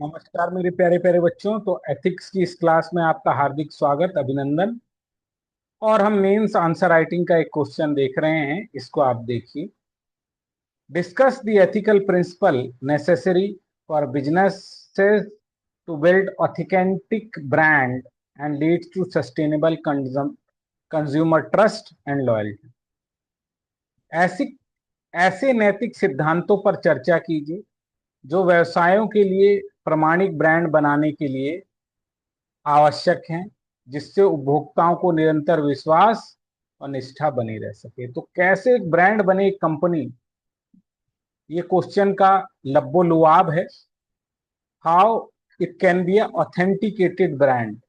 नमस्कार मेरे प्यारे प्यारे बच्चों। तो एथिक्स की इस क्लास में आपका हार्दिक स्वागत, अभिनंदन। और हम मेंस आंसर राइटिंग का एक क्वेश्चन देख रहे हैं, इसको आप देखिए। Discuss the ethical principle necessary for businesses to build authentic brand and lead to sustainable consumer trust and loyalty. ऐसी ऐसे नैतिक सिद्धांतों पर चर्चा कीजिए जो व्यवसायों के लिए प्रमाणिक ब्रांड बनाने के लिए आवश्यक हैं, जिससे उपभोक्ताओं को निरंतर विश्वास और निष्ठा बनी रह सके। तो कैसे एक ब्रांड बने, एक कंपनी, ये क्वेश्चन का लब्बो लुआब है। How it can be a authenticated brand,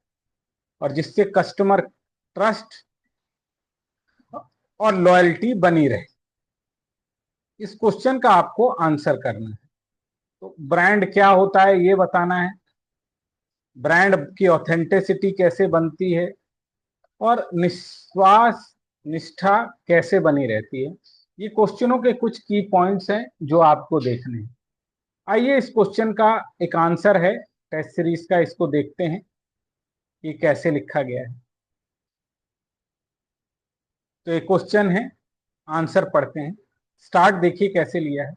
और जिससे कस्टमर ट्रस्ट और लॉयल्टी बनी रहे। इस क्वेश्चन का आपको आंसर करना है। तो ब्रांड क्या होता है ये बताना है, ब्रांड की ऑथेंटिसिटी कैसे बनती है, और निश्वास निष्ठा कैसे बनी रहती है। ये क्वेश्चनों के कुछ की पॉइंट्स हैं जो आपको देखने हैं। आइए इस क्वेश्चन का एक आंसर है टेस्ट सीरीज का, इसको देखते हैं कि कैसे लिखा गया है। तो एक क्वेश्चन है, आंसर पढ़ते हैं। स्टार्ट देखिए कैसे लिया है।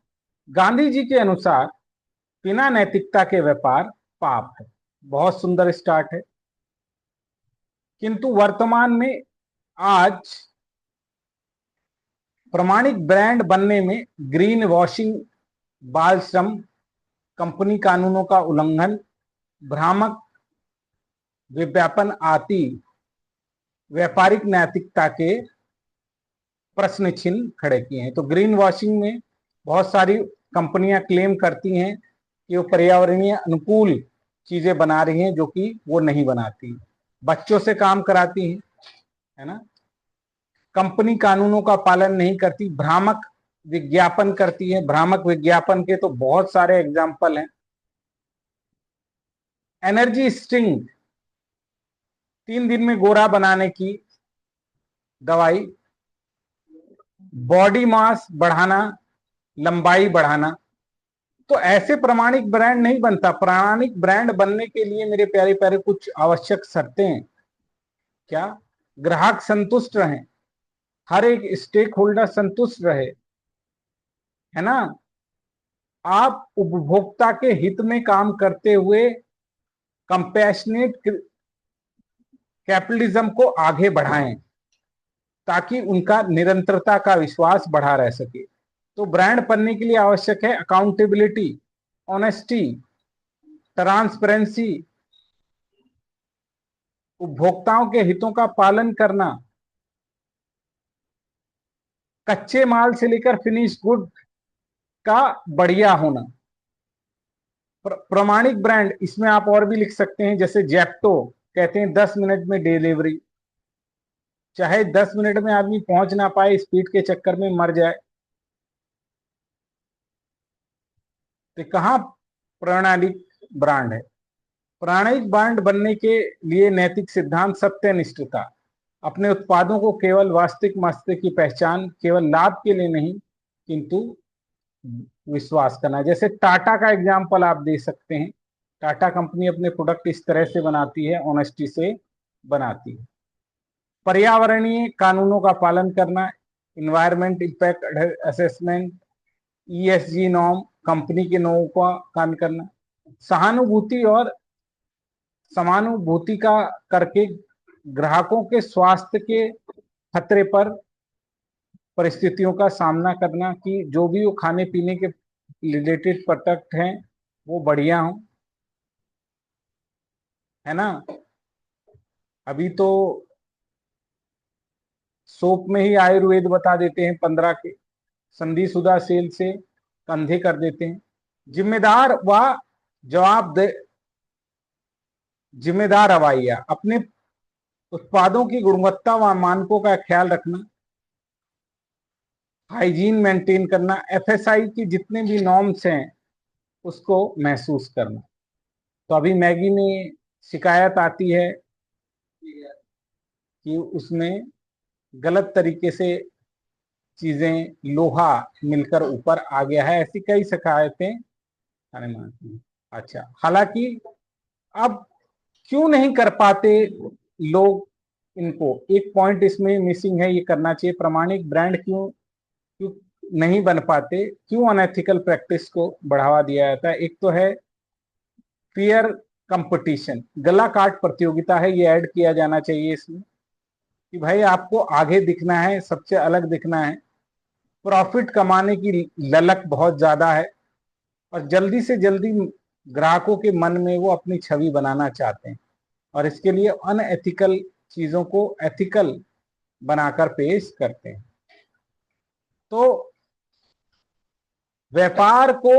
गांधी जी के अनुसार बिना नैतिकता के व्यापार पाप है। बहुत सुंदर स्टार्ट है। किंतु वर्तमान में आज प्रमाणिक ब्रांड बनने में ग्रीन वॉशिंग, बाल श्रम, कंपनी कानूनों का उल्लंघन, भ्रामक विज्ञापन आदि व्यापारिक नैतिकता के प्रश्न चिन्ह खड़े किए हैं। तो ग्रीन वॉशिंग में बहुत सारी कंपनियां क्लेम करती हैं कि वो पर्यावरणीय अनुकूल चीजें बना रही हैं, जो कि वो नहीं बनाती। बच्चों से काम कराती हैं, है ना। कंपनी कानूनों का पालन नहीं करती, भ्रामक विज्ञापन करती है। भ्रामक विज्ञापन के तो बहुत सारे एग्जाम्पल हैं। एनर्जी स्टिंग, 3 दिन में गोरा बनाने की दवाई। बॉडी मास बढ़ाना, लंबाई बढ़ाना। तो ऐसे प्रमाणिक ब्रांड नहीं बनता। प्रमाणिक ब्रांड बनने के लिए मेरे प्यारे प्यारे कुछ आवश्यक शर्तें हैं। क्या? ग्राहक संतुष्ट रहे, हर एक स्टेक होल्डर संतुष्ट रहे, है ना। आप उपभोक्ता के हित में काम करते हुए कंपैशनेट कैपिटलिज्म को आगे बढ़ाएं, ताकि उनका निरंतरता का विश्वास बढ़ा रह सके। तो ब्रांड बनने के लिए आवश्यक है अकाउंटेबिलिटी, ऑनेस्टी, ट्रांसपेरेंसी, उपभोक्ताओं के हितों का पालन करना, कच्चे माल से लेकर फिनिश गुड का बढ़िया होना। प्रमाणिक ब्रांड, इसमें आप और भी लिख सकते हैं, जैसे जेप्टो कहते हैं 10 मिनट में डिलीवरी। चाहे 10 मिनट में आदमी पहुंच ना पाए, स्पीड के चक्कर में मर जाए, तो कहाँ प्रणालिक ब्रांड है। प्रामाणिक ब्रांड बनने के लिए नैतिक सिद्धांत सत्यनिष्ठता, अपने उत्पादों को केवल वास्तविक मस्तिष्क की पहचान, केवल लाभ के लिए नहीं किंतु विश्वास करना। जैसे टाटा का एग्जाम्पल आप दे सकते हैं। टाटा कंपनी अपने प्रोडक्ट इस तरह से बनाती है, ऑनेस्टी से बनाती है। पर्यावरणीय कानूनों का पालन करना, environment impact assessment, ESG norm, company के नॉर्म का काम करना। सहानुभूति और समानुभूति का करके ग्राहकों के स्वास्थ्य के खतरे पर परिस्थितियों का सामना करना, कि जो भी वो खाने पीने के रिलेटेड प्रोडक्ट हैं वो बढ़िया हो, है ना। अभी तो सोप में ही आयुर्वेद बता देते हैं, 15 के संधिशुदा सेल से कंधे कर देते हैं। जिम्मेदार व जवाबदेह, जिम्मेदार रवैया, अपने उत्पादों की गुणवत्ता व मानकों का ख्याल रखना, हाइजीन मेंटेन करना, एफएसआई की जितने भी नॉर्म्स हैं उसको महसूस करना। तो अभी मैगी में शिकायत आती है कि उसमें गलत तरीके से चीजें, लोहा मिलकर ऊपर आ गया है, ऐसी कई शिकायतें आने में आती हैं। अच्छा, हालांकि अब क्यों नहीं कर पाते लोग इनको, एक पॉइंट इसमें मिसिंग है, ये करना चाहिए। प्रमाणिक ब्रांड क्यों क्यों नहीं बन पाते, क्यों अनएथिकल प्रैक्टिस को बढ़ावा दिया जाता है? एक तो है फियर कंपटीशन, गला काट प्रतियोगिता है, ये ऐड किया जाना चाहिए इसमें कि भाई आपको आगे दिखना है, सबसे अलग दिखना है, प्रॉफिट कमाने की ललक बहुत ज्यादा है और जल्दी से जल्दी ग्राहकों के मन में वो अपनी छवि बनाना चाहते हैं और इसके लिए अनएथिकल चीजों को एथिकल बनाकर पेश करते हैं। तो व्यापार को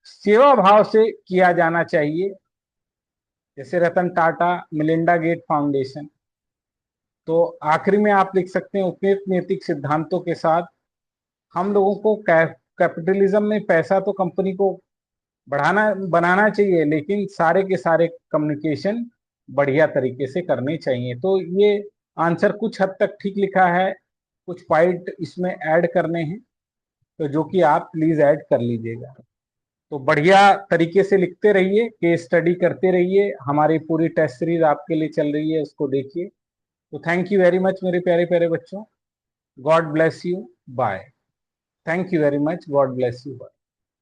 सेवा भाव से किया जाना चाहिए, जैसे Ratan Tata, Melinda gate foundation. तो आखिरी में आप लिख सकते हैं, उपयुक्त नैतिक सिद्धांतों के साथ हम लोगों को कैपिटलिज्म में पैसा तो कंपनी को बढ़ाना बनाना चाहिए, लेकिन सारे के सारे कम्युनिकेशन बढ़िया तरीके से करने चाहिए। तो ये आंसर कुछ हद तक ठीक लिखा है, कुछ पॉइंट इसमें ऐड करने हैं, तो जो कि आप प्लीज ऐड कर लीजिएगा। तो बढ़िया तरीके से लिखते रहिए, केस स्टडी करते रहिए, हमारी पूरी टेस्ट सीरीज आपके लिए चल रही है, उसको देखिए। तो थैंक यू वेरी मच मेरे प्यारे प्यारे बच्चों, God bless you, bye. Thank you very much, God bless you, bye.